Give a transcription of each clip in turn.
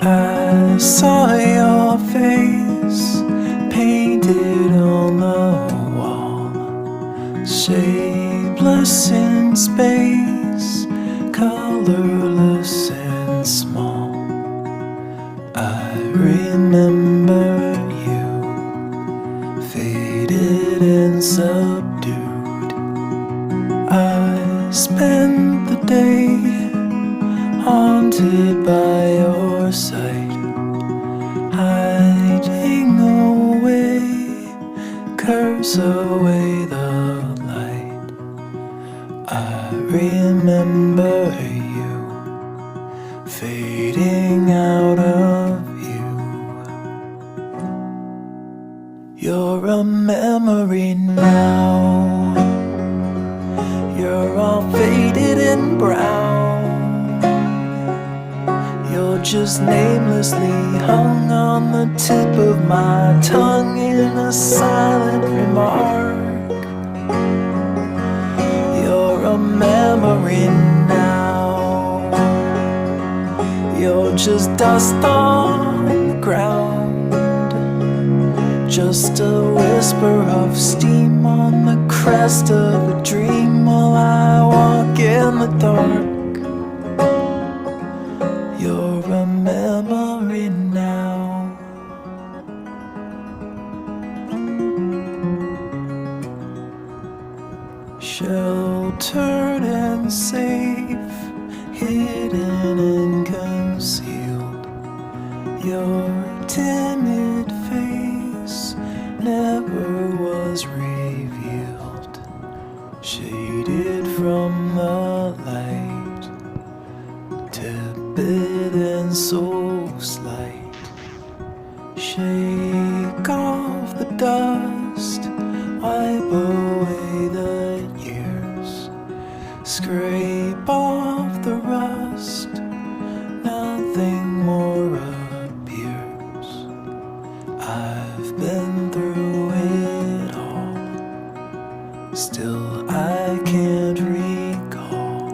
I saw your face painted on the wall, shapeless in space, colorless and small. I remember you, faded and subdued. I spent the day haunted by your sight, hiding away, curse away the light. I remember you, fading out of view. You're a memory now, you're all faded and brown. You're just namelessly hung on the tip of my tongue in a silent remark. You're a memory now, you're just dust on the ground, just a whisper of steam on the crest of a dream while I walk in the dark. You're a memory now. Sheltered and safe, hidden and concealed, your timid face never was revealed, shaded from the light, tepid and so slight. Shake off the dust, wipe away the years, scrape off the rust, nothing more appears. I've been through it all, still I can't recall.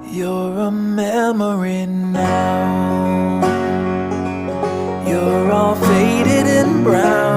You're a memory now, you're all faded and brown.